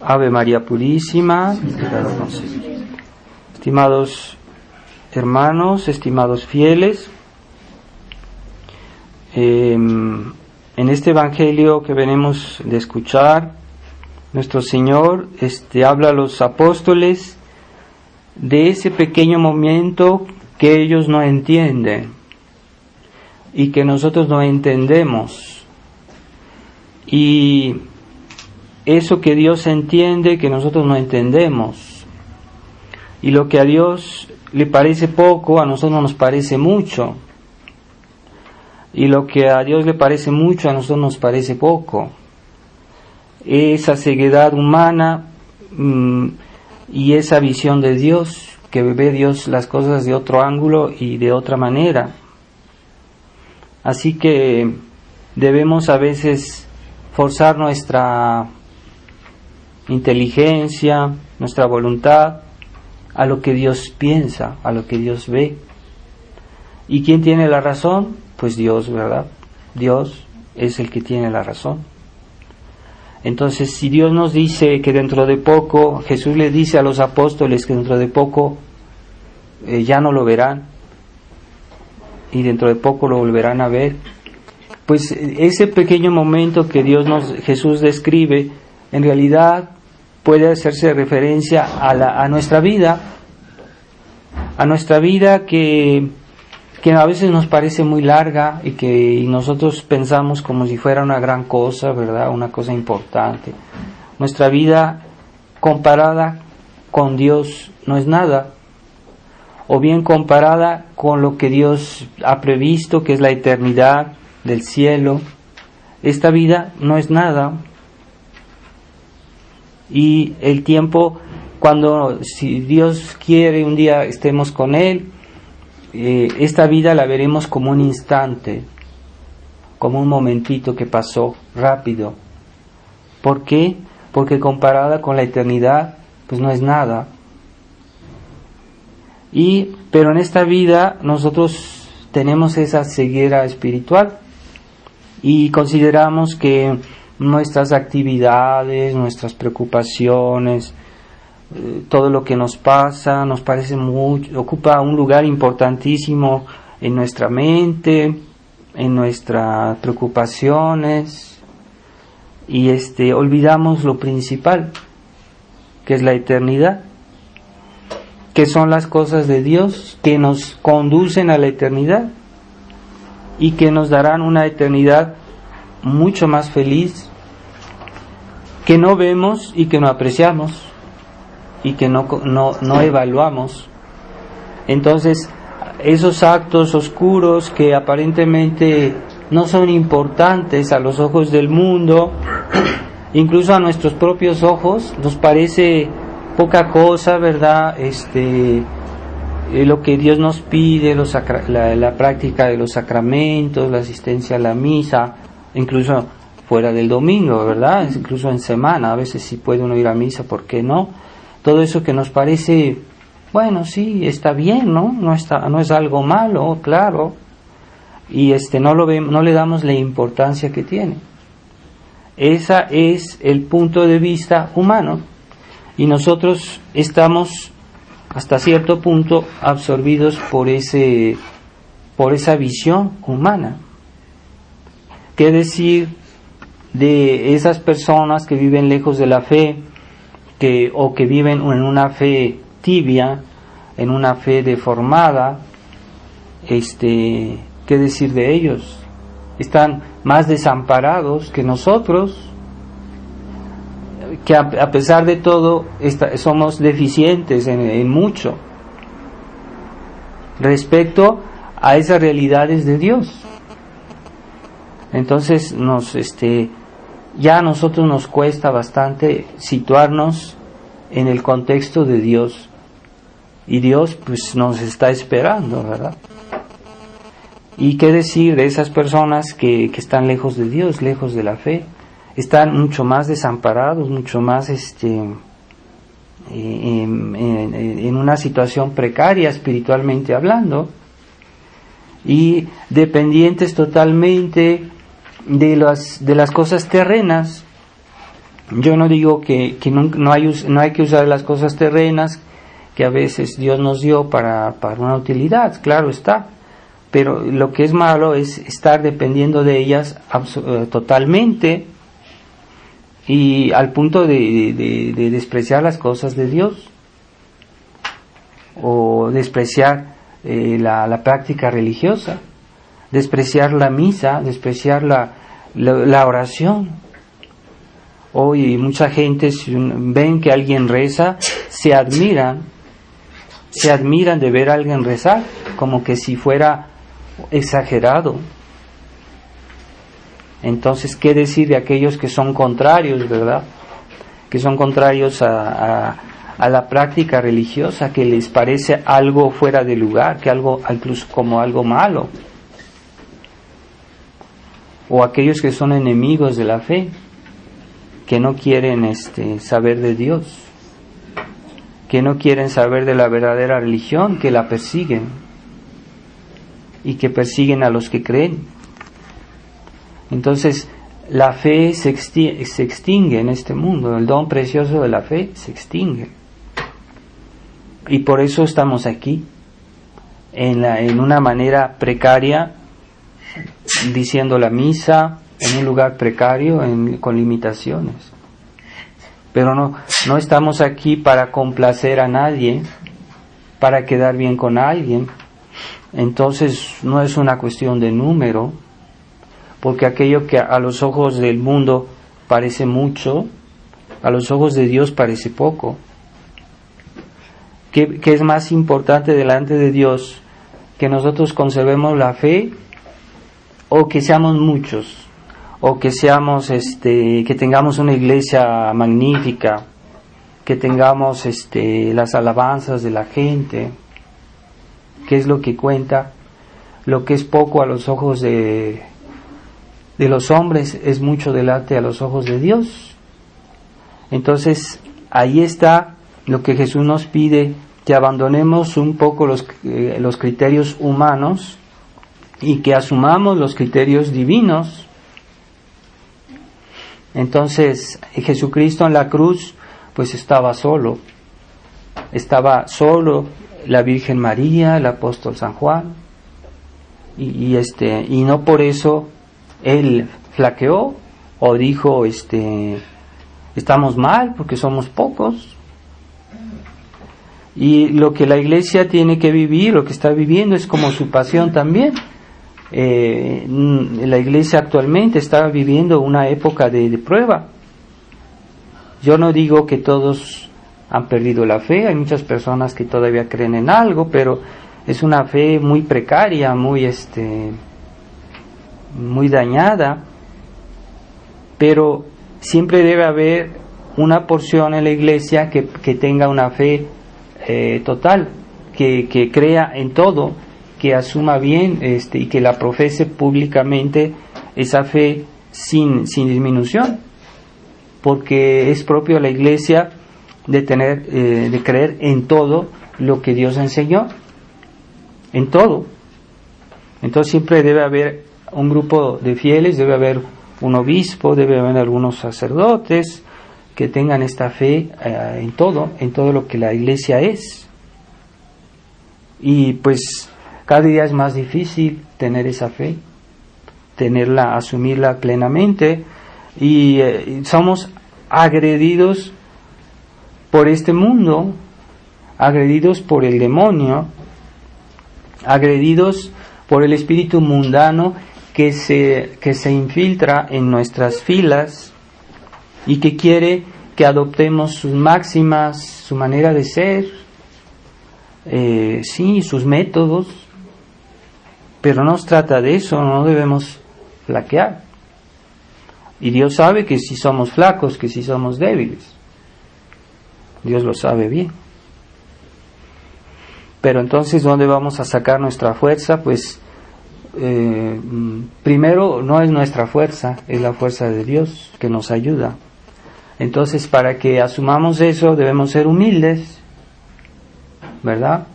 Ave María Purísima, pecado concebido. Estimados hermanos, estimados fieles, en este Evangelio que venimos de escuchar, nuestro Señor habla a los apóstoles de ese pequeño momento que ellos no entienden y que nosotros no entendemos, y eso que Dios entiende que nosotros no entendemos, y lo que a Dios le parece poco a nosotros nos parece mucho, y lo que a Dios le parece mucho a nosotros nos parece poco. Esa ceguedad humana y esa visión de Dios, que ve Dios las cosas de otro ángulo y de otra manera. Así que debemos a veces forzar nuestra inteligencia, nuestra voluntad a lo que Dios piensa, a lo que Dios ve. ¿Y quién tiene la razón? Pues Dios, ¿verdad? Dios es el que tiene la razón. Entonces, si Dios nos dice que dentro de poco, Jesús le dice a los apóstoles que dentro de poco ya no lo verán, y dentro de poco lo volverán a ver, pues ese pequeño momento que Jesús describe, en realidad puede hacerse referencia a nuestra vida que a veces nos parece muy larga y nosotros pensamos como si fuera una gran cosa, ¿verdad? Una cosa importante. Nuestra vida comparada con Dios no es nada, o bien comparada con lo que Dios ha previsto, que es la eternidad del cielo. Esta vida no es nada. Y el tiempo, si Dios quiere un día estemos con Él, esta vida la veremos como un instante, como un momentito que pasó rápido. ¿Por qué? Porque comparada con la eternidad, pues no es nada. Pero en esta vida nosotros tenemos esa ceguera espiritual y consideramos que nuestras actividades, nuestras preocupaciones, todo lo que nos pasa nos parece mucho, ocupa un lugar importantísimo en nuestra mente, en nuestras preocupaciones, y olvidamos lo principal, que es la eternidad, que son las cosas de Dios que nos conducen a la eternidad y que nos darán una eternidad mucho más feliz, que no vemos y que no apreciamos y que no evaluamos. Entonces, esos actos oscuros que aparentemente no son importantes a los ojos del mundo, incluso a nuestros propios ojos, nos parece poca cosa, ¿verdad? Lo que Dios nos pide, la práctica de los sacramentos, la asistencia a la misa, incluso fuera del domingo, ¿verdad? Incluso en semana, a veces si puede uno ir a misa, ¿por qué no? Todo eso que nos parece, bueno, sí, está bien, ¿no? No es algo malo, claro, y no le damos la importancia que tiene. Ese es el punto de vista humano, y nosotros estamos hasta cierto punto absorbidos por esa visión humana. ¿Qué decir de esas personas que viven lejos de la fe, o que viven en una fe tibia, en una fe deformada? ¿Qué decir de ellos? Están más desamparados que nosotros, que a pesar de todo somos deficientes en mucho respecto a esas realidades de Dios. Entonces ya a nosotros nos cuesta bastante situarnos en el contexto de Dios, y Dios pues nos está esperando, ¿verdad? ¿Y qué decir de esas personas que están lejos de Dios, lejos de la fe? Están mucho más desamparados, mucho más en una situación precaria espiritualmente hablando, y dependientes totalmente de las cosas terrenas, Yo no digo que no hay que usar las cosas terrenas que a veces Dios nos dio para una utilidad, claro está, pero lo que es malo es estar dependiendo de ellas totalmente, y al punto de despreciar las cosas de Dios, o despreciar la práctica religiosa, despreciar la misa, despreciar la oración. Hoy mucha gente, si ven que alguien reza, se admiran de ver a alguien rezar, como que si fuera exagerado. Entonces, ¿qué decir de aquellos que son contrarios, verdad? Que son contrarios a la práctica religiosa, que les parece algo fuera de lugar, que algo incluso como algo malo. O aquellos que son enemigos de la fe, que no quieren saber de Dios, que no quieren saber de la verdadera religión, que la persiguen y que persiguen a los que creen. Entonces, la fe se extingue en este mundo, el don precioso de la fe se extingue. Y por eso estamos aquí, en una manera precaria, diciendo la misa, en un lugar precario, con limitaciones. Pero no estamos aquí para complacer a nadie, para quedar bien con alguien. Entonces no es una cuestión de número, porque aquello que a los ojos del mundo parece mucho, a los ojos de Dios parece poco. ¿Qué es más importante delante de Dios? ¿Que nosotros conservemos la fe o que seamos muchos? O que seamos que tengamos una iglesia magnífica, que tengamos las alabanzas de la gente. ¿Qué es lo que cuenta? Lo que es poco a los ojos de los hombres es mucho delante a los ojos de Dios. Entonces ahí está lo que Jesús nos pide, que abandonemos un poco los criterios humanos y que asumamos los criterios divinos. Entonces Jesucristo en la cruz pues estaba solo la Virgen María, el apóstol San Juan, y no por eso él flaqueó o dijo estamos mal porque somos pocos. Y lo que la iglesia tiene que vivir, lo que está viviendo, es como su pasión también. La iglesia actualmente está viviendo una época de prueba. Yo no digo que todos han perdido la fe, hay muchas personas que todavía creen en algo, pero es una fe muy precaria, muy dañada. Pero siempre debe haber una porción en la iglesia que tenga una fe total, que crea en todo, que asuma bien y que la profese públicamente esa fe sin disminución, porque es propio a la iglesia de creer en todo lo que Dios enseñó, en todo. Entonces siempre debe haber un grupo de fieles, debe haber un obispo, debe haber algunos sacerdotes que tengan esta fe en todo lo que la iglesia es. Y pues cada día es más difícil tener esa fe, asumirla plenamente, y somos agredidos por este mundo, agredidos por el demonio, agredidos por el espíritu mundano que se infiltra en nuestras filas y que quiere que adoptemos sus máximas, su manera de ser, sus métodos. Pero no se trata de eso, no debemos flaquear. Y Dios sabe que si somos flacos, que si somos débiles. Dios lo sabe bien. Pero entonces, ¿dónde vamos a sacar nuestra fuerza? Pues primero, no es nuestra fuerza, es la fuerza de Dios que nos ayuda. Entonces, para que asumamos eso, debemos ser humildes, ¿verdad?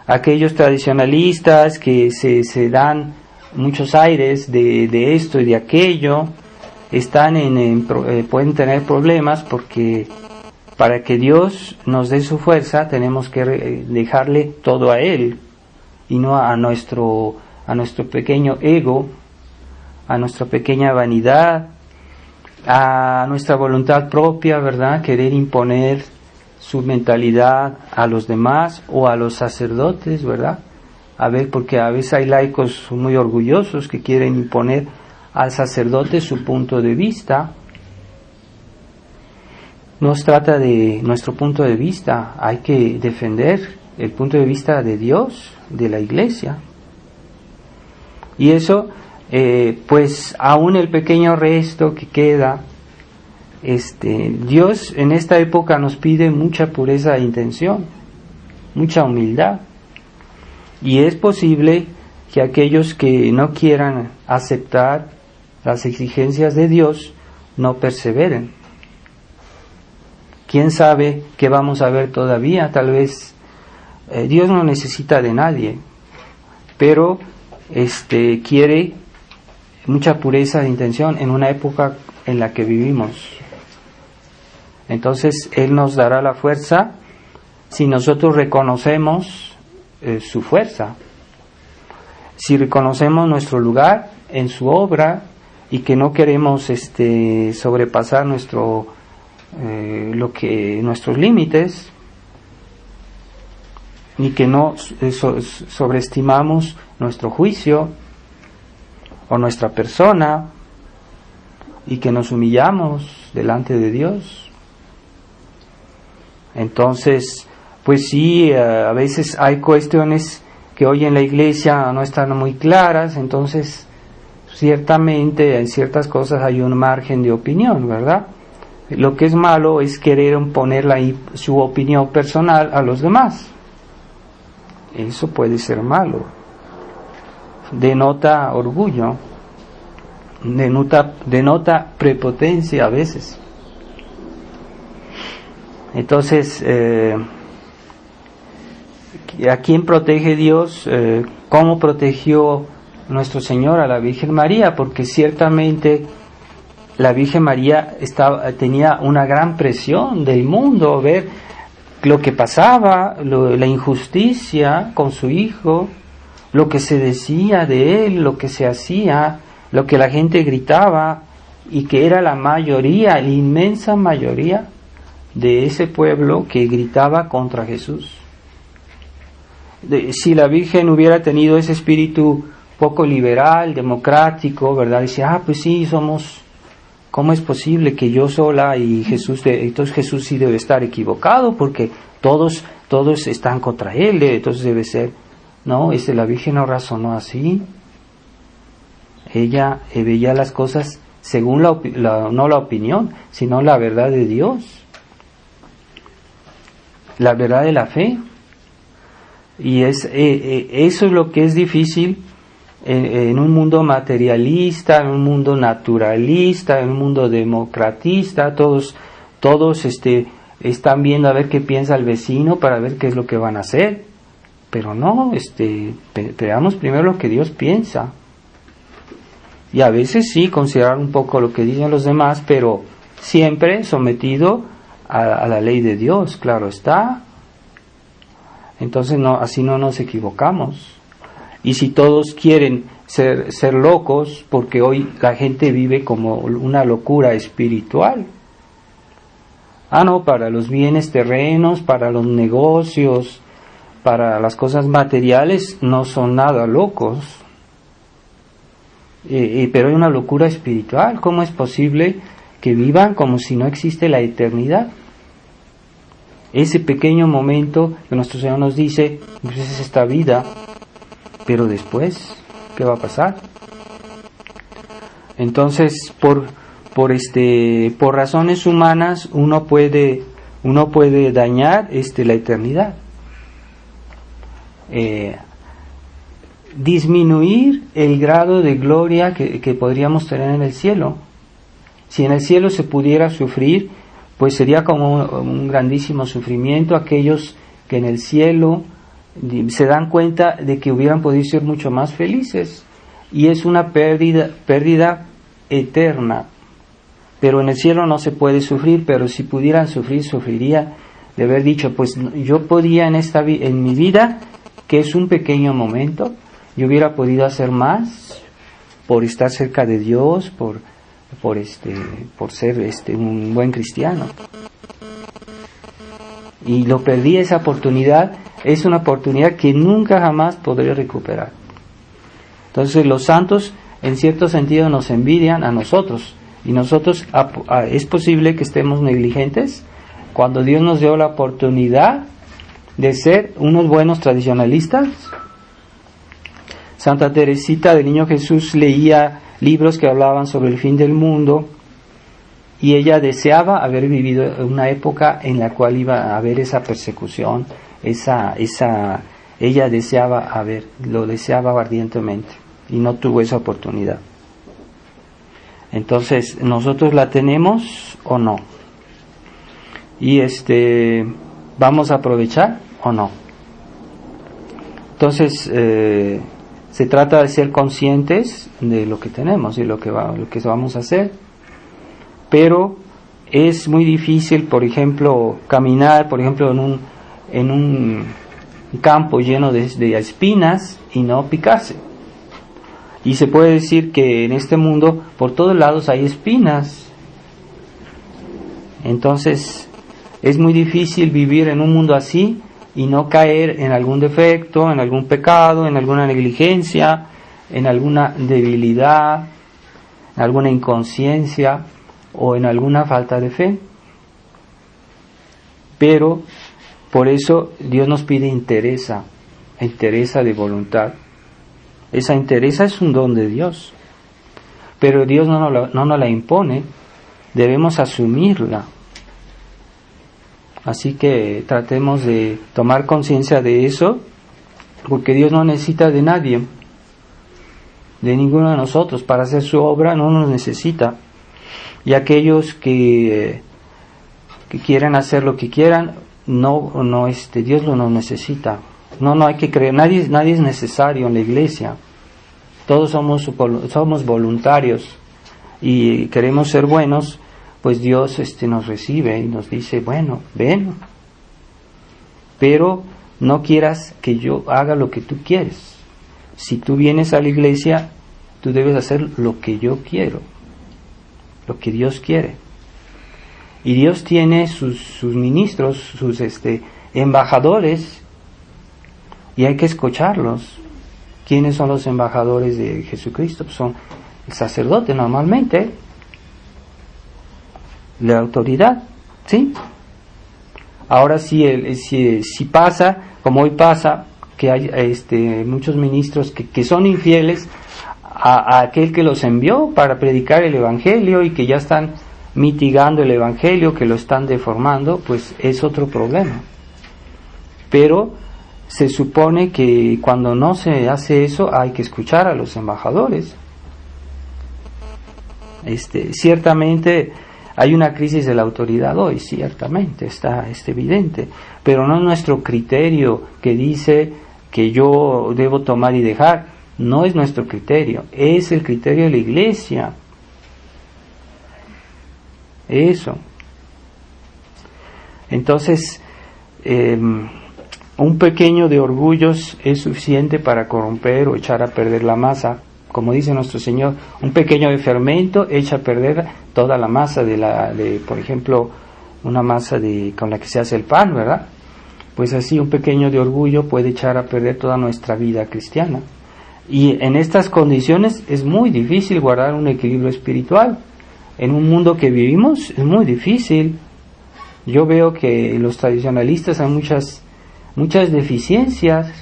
Aquellos tradicionalistas que se dan muchos aires de esto y de aquello, pueden tener problemas, porque para que Dios nos dé su fuerza tenemos que dejarle todo a Él y no a nuestro pequeño ego, a nuestra pequeña vanidad, a nuestra voluntad propia, ¿verdad? Querer imponer su mentalidad a los demás o a los sacerdotes, ¿verdad? A ver, porque a veces hay laicos muy orgullosos que quieren imponer al sacerdote su punto de vista. No se trata de nuestro punto de vista, hay que defender el punto de vista de Dios, de la Iglesia. Y eso, pues aún el pequeño resto que queda, Dios en esta época nos pide mucha pureza de intención, mucha humildad. Y es posible que aquellos que no quieran aceptar las exigencias de Dios no perseveren. ¿Quién sabe qué vamos a ver todavía? Tal vez Dios no necesita de nadie, pero quiere mucha pureza de intención en una época en la que vivimos. Entonces Él nos dará la fuerza si nosotros reconocemos su fuerza, si reconocemos nuestro lugar en su obra y que no queremos sobrepasar nuestros límites, ni que no sobreestimamos nuestro juicio o nuestra persona, y que nos humillamos delante de Dios. Entonces, pues sí, a veces hay cuestiones que hoy en la Iglesia no están muy claras, entonces ciertamente en ciertas cosas hay un margen de opinión, ¿verdad? Lo que es malo es querer imponer su opinión personal a los demás. Eso puede ser malo. Denota orgullo, denota prepotencia a veces. Entonces, ¿a quién protege Dios? ¿Cómo protegió nuestro Señor a la Virgen María? Porque ciertamente la Virgen María tenía una gran presión del mundo, ver lo que pasaba, la injusticia con su hijo, lo que se decía de él, lo que se hacía, lo que la gente gritaba, y que era la mayoría, la inmensa mayoría de ese pueblo que gritaba contra Jesús. Si la Virgen hubiera tenido ese espíritu poco liberal, democrático, ¿verdad? Dice, pues sí, ¿cómo es posible que yo sola y Jesús, entonces Jesús sí debe estar equivocado porque todos están contra él, entonces debe ser. No, la Virgen no razonó así. Ella veía las cosas según no la opinión, sino la verdad de Dios, la verdad de la fe. Y eso es lo que es difícil en un mundo materialista, en un mundo naturalista, en un mundo democratista. Todos están viendo a ver qué piensa el vecino para ver qué es lo que van a hacer, pero no, veamos primero lo que Dios piensa, y a veces sí considerar un poco lo que dicen los demás, pero siempre sometido a la ley de Dios, claro está. Entonces así no nos equivocamos. Y si todos quieren ser locos, porque hoy la gente vive como una locura espiritual. No, para los bienes terrenos, para los negocios, para las cosas materiales, no son nada locos. Pero hay una locura espiritual. ¿Cómo es posible que vivan como si no existe la eternidad? Ese pequeño momento que nuestro Señor nos dice, pues es esta vida, pero después, ¿qué va a pasar? Entonces, por razones humanas, uno puede dañar la eternidad. Disminuir el grado de gloria que podríamos tener en el cielo. Si en el cielo se pudiera sufrir, pues sería como un grandísimo sufrimiento. Aquellos que en el cielo se dan cuenta de que hubieran podido ser mucho más felices, y es una pérdida eterna, pero en el cielo no se puede sufrir, pero si pudieran sufrir, sufriría de haber dicho, pues yo podía en mi vida, que es un pequeño momento, yo hubiera podido hacer más por estar cerca de Dios, por ser un buen cristiano. Y lo perdí, esa oportunidad. Es una oportunidad que nunca jamás podré recuperar. Entonces los santos en cierto sentido nos envidian a nosotros, y nosotros es posible que estemos negligentes cuando Dios nos dio la oportunidad de ser unos buenos tradicionalistas. Santa Teresita del Niño Jesús leía libros que hablaban sobre el fin del mundo, y ella deseaba haber vivido una época en la cual iba a haber esa persecución, ella lo deseaba ardientemente, y no tuvo esa oportunidad. Entonces, ¿nosotros la tenemos o no? Y ¿vamos a aprovechar o no? Entonces, se trata de ser conscientes de lo que tenemos y lo que vamos a hacer. Pero es muy difícil, por ejemplo, caminar, en un campo lleno de espinas y no picarse. Y se puede decir que en este mundo por todos lados hay espinas. Entonces es muy difícil vivir en un mundo así y no caer en algún defecto, en algún pecado, en alguna negligencia, en alguna debilidad, en alguna inconsciencia o en alguna falta de fe. Pero por eso Dios nos pide entereza de voluntad. Esa entereza es un don de Dios, pero Dios no nos la impone, debemos asumirla. Así que tratemos de tomar conciencia de eso, porque Dios no necesita de nadie, de ninguno de nosotros. Para hacer su obra no nos necesita. Y aquellos que quieren hacer lo que quieran, Dios no nos necesita. No hay que creer, nadie es necesario en la iglesia. Todos somos voluntarios y queremos ser buenos, pues Dios nos recibe y nos dice, bueno, ven, pero no quieras que yo haga lo que tú quieres. Si tú vienes a la iglesia, tú debes hacer lo que yo quiero, lo que Dios quiere. Y Dios tiene sus ministros, sus embajadores, y hay que escucharlos. ¿Quiénes son los embajadores de Jesucristo? Pues son el sacerdote normalmente, la autoridad, ¿sí? Ahora si pasa, como hoy pasa, que hay muchos ministros que son infieles a aquel que los envió para predicar el Evangelio y que ya están mitigando el Evangelio, que lo están deformando, pues es otro problema. Pero se supone que cuando no se hace eso hay que escuchar a los embajadores. Ciertamente hay una crisis de la autoridad hoy, ciertamente, está evidente, pero no es nuestro criterio que dice que yo debo tomar y dejar, no es nuestro criterio, es el criterio de la iglesia. Eso. Entonces, un pequeño de orgullos es suficiente para corromper o echar a perder la masa. Como dice nuestro Señor, un pequeño de fermento echa a perder toda la masa por ejemplo, una masa con la que se hace el pan, ¿verdad? Pues así un pequeño de orgullo puede echar a perder toda nuestra vida cristiana. Y en estas condiciones es muy difícil guardar un equilibrio espiritual. En un mundo que vivimos es muy difícil. Yo veo que los tradicionalistas hay muchas deficiencias,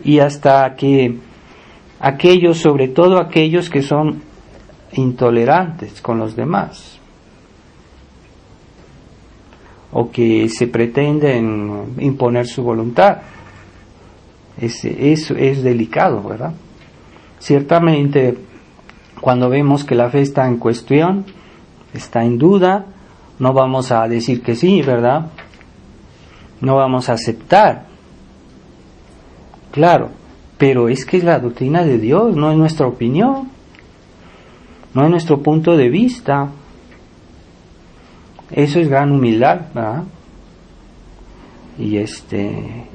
y hasta que sobre todo aquellos que son intolerantes con los demás o que se pretenden imponer su voluntad, eso es delicado, ¿verdad? Ciertamente, cuando vemos que la fe está en cuestión, está en duda, no vamos a decir que sí, ¿verdad? No vamos a aceptar. Claro, pero es que es la doctrina de Dios, no es nuestra opinión. no es nuestro punto de vista. Eso es gran humildad, ¿verdad? Y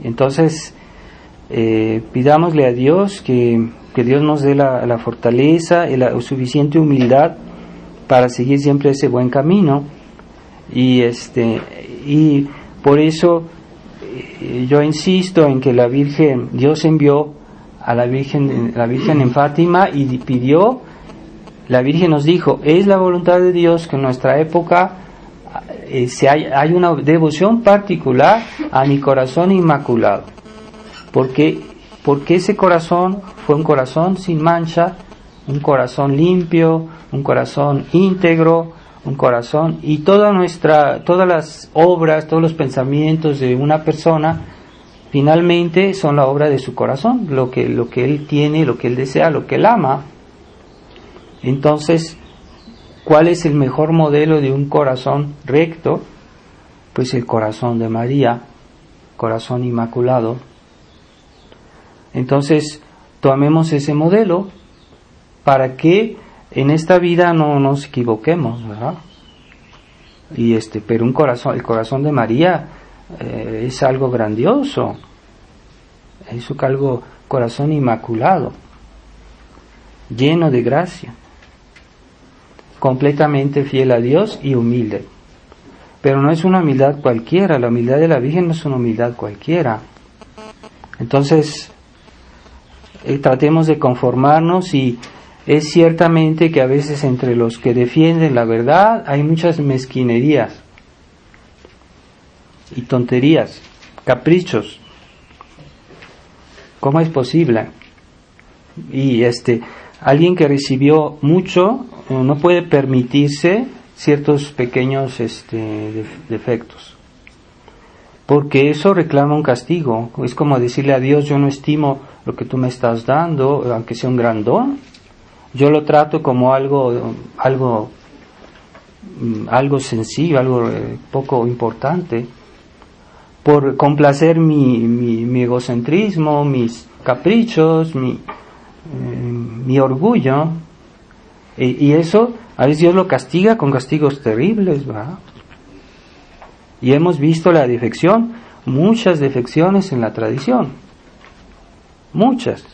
entonces pidámosle a Dios que Dios nos dé la fortaleza y la suficiente humildad para seguir siempre ese buen camino. Y por eso yo insisto en que Dios envió a la Virgen en Fátima y pidió, la Virgen nos dijo, es la voluntad de Dios que en nuestra época hay una devoción particular a mi corazón inmaculado, porque ese corazón fue un corazón sin mancha, un corazón limpio, un corazón íntegro, un corazón, y todas las obras, todos los pensamientos de una persona finalmente son la obra de su corazón, lo que él tiene, lo que él desea, lo que él ama. Entonces, ¿cuál es el mejor modelo de un corazón recto? Pues el corazón de María, corazón inmaculado. Entonces, tomemos ese modelo para que en esta vida no nos equivoquemos, ¿verdad? Pero el corazón de María es algo grandioso, es algo, corazón inmaculado, lleno de gracia, completamente fiel a Dios y humilde. Pero no es una humildad cualquiera, la humildad de la Virgen no es una humildad cualquiera. Entonces, tratemos de conformarnos, y es ciertamente que a veces entre los que defienden la verdad hay muchas mezquinerías y tonterías, caprichos. ¿Cómo es posible? Y alguien que recibió mucho no puede permitirse ciertos pequeños defectos, porque eso reclama un castigo. Es como decirle a Dios, yo no estimo lo que tú me estás dando, aunque sea un gran don, yo lo trato como algo sencillo, algo poco importante, por complacer mi egocentrismo, mis caprichos, mi orgullo, y eso a veces Dios lo castiga con castigos terribles, ¿verdad? Y hemos visto la defección, muchas defecciones en la tradición, muchas,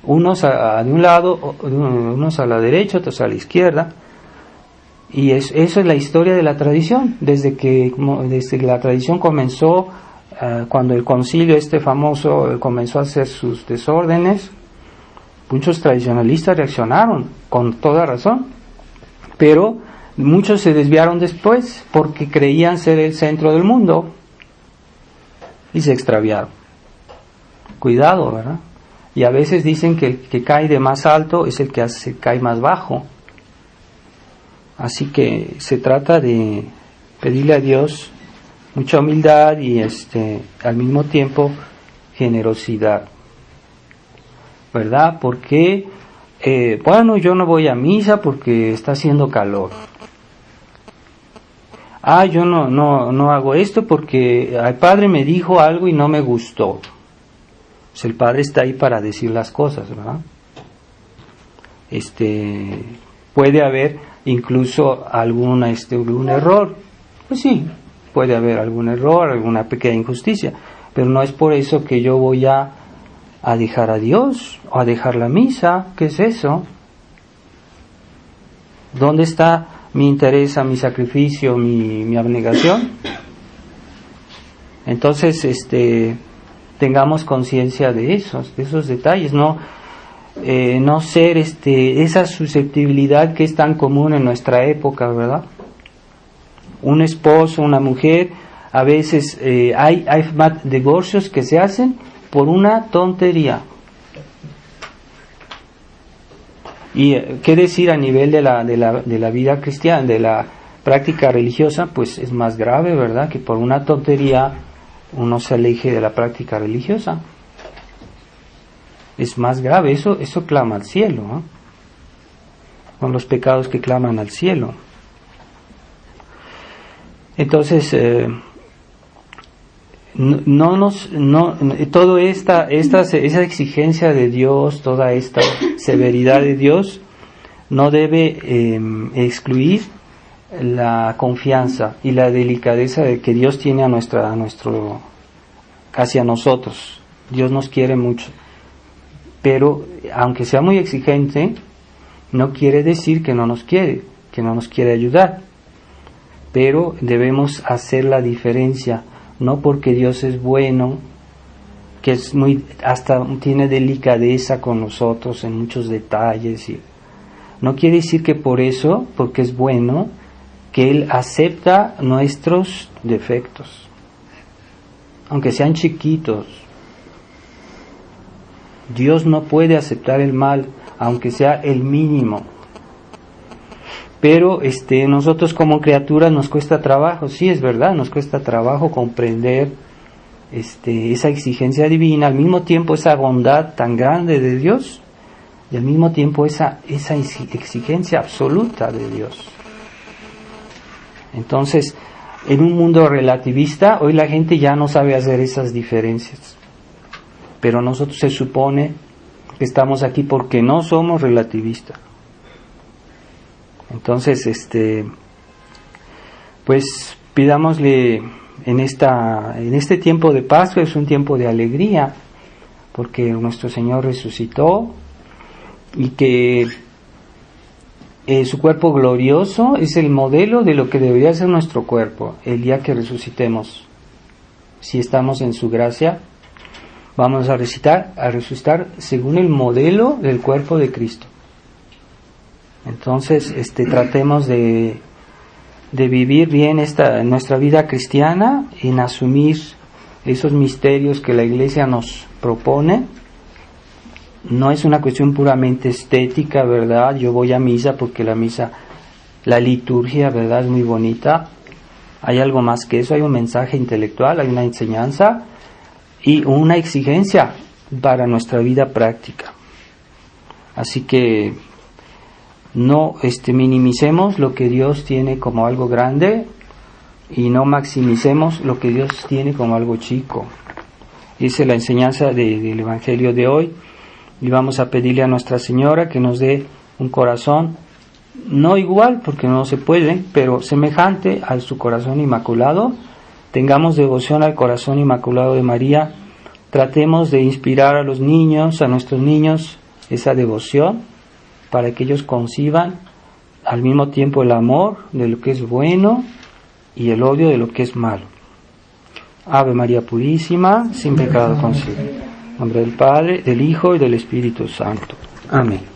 unos de un lado, unos a la derecha, otros a la izquierda, y eso es la historia de la tradición, desde que la tradición comenzó, cuando el concilio famoso comenzó a hacer sus desórdenes. Muchos tradicionalistas reaccionaron con toda razón, pero muchos se desviaron después porque creían ser el centro del mundo y se extraviaron. Cuidado, ¿verdad? Y a veces dicen que el que cae de más alto es el que cae más bajo. Así que se trata de pedirle a Dios mucha humildad y al mismo tiempo generosidad, ¿verdad? Porque yo no voy a misa porque está haciendo calor. Yo no hago esto porque el padre me dijo algo y no me gustó. Pues el padre está ahí para decir las cosas, ¿verdad? Puede haber incluso algún error. Pues sí, puede haber algún error, alguna pequeña injusticia, pero no es por eso que yo voy a dejar a Dios o a dejar la misa. ¿Qué es eso? ¿Dónde está mi interés, mi sacrificio, mi abnegación? Entonces, tengamos conciencia de esos detalles, no ser esa susceptibilidad que es tan común en nuestra época, ¿verdad? Un esposo, una mujer, a veces hay divorcios que se hacen por una tontería. Y qué decir a nivel de la vida cristiana, de la práctica religiosa, pues es más grave, ¿verdad? Que por una tontería uno se aleje de la práctica religiosa. Es más grave, eso clama al cielo, ¿no? Son los pecados que claman al cielo. Entonces, esa exigencia de Dios, toda esta severidad de Dios, no debe excluir la confianza y la delicadeza de que Dios tiene hacia nosotros. Dios nos quiere mucho, pero aunque sea muy exigente, no quiere decir que no nos quiere ayudar, pero debemos hacer la diferencia, no porque Dios es bueno, que hasta tiene delicadeza con nosotros en muchos detalles, y no quiere decir que por eso, porque es bueno, que Él acepta nuestros defectos, aunque sean chiquitos. Dios no puede aceptar el mal, aunque sea el mínimo. Pero nosotros como criaturas nos cuesta trabajo, sí es verdad, nos cuesta trabajo comprender esa exigencia divina, al mismo tiempo esa bondad tan grande de Dios, y al mismo tiempo esa exigencia absoluta de Dios. Entonces, en un mundo relativista, hoy la gente ya no sabe hacer esas diferencias. Pero nosotros se supone que estamos aquí porque no somos relativistas. Entonces, pues pidámosle en este tiempo de Pascua, es un tiempo de alegría, porque nuestro Señor resucitó y que su cuerpo glorioso es el modelo de lo que debería ser nuestro cuerpo el día que resucitemos. Si estamos en su gracia, vamos a resucitar según el modelo del cuerpo de Cristo. Entonces, tratemos de vivir bien nuestra vida cristiana, en asumir esos misterios que la Iglesia nos propone. No es una cuestión puramente estética, ¿verdad? Yo voy a misa porque la liturgia, ¿verdad?, es muy bonita. Hay algo más que eso, hay un mensaje intelectual, hay una enseñanza y una exigencia para nuestra vida práctica. Así que no minimicemos lo que Dios tiene como algo grande y no maximicemos lo que Dios tiene como algo chico. Dice la enseñanza del Evangelio de hoy, y vamos a pedirle a Nuestra Señora que nos dé un corazón, no igual porque no se puede, pero semejante a su corazón inmaculado. Tengamos devoción al corazón inmaculado de María, tratemos de inspirar a los niños, a nuestros niños, esa devoción, para que ellos conciban al mismo tiempo el amor de lo que es bueno y el odio de lo que es malo. Ave María Purísima, sin pecado concebida. En nombre del Padre, del Hijo y del Espíritu Santo. Amén.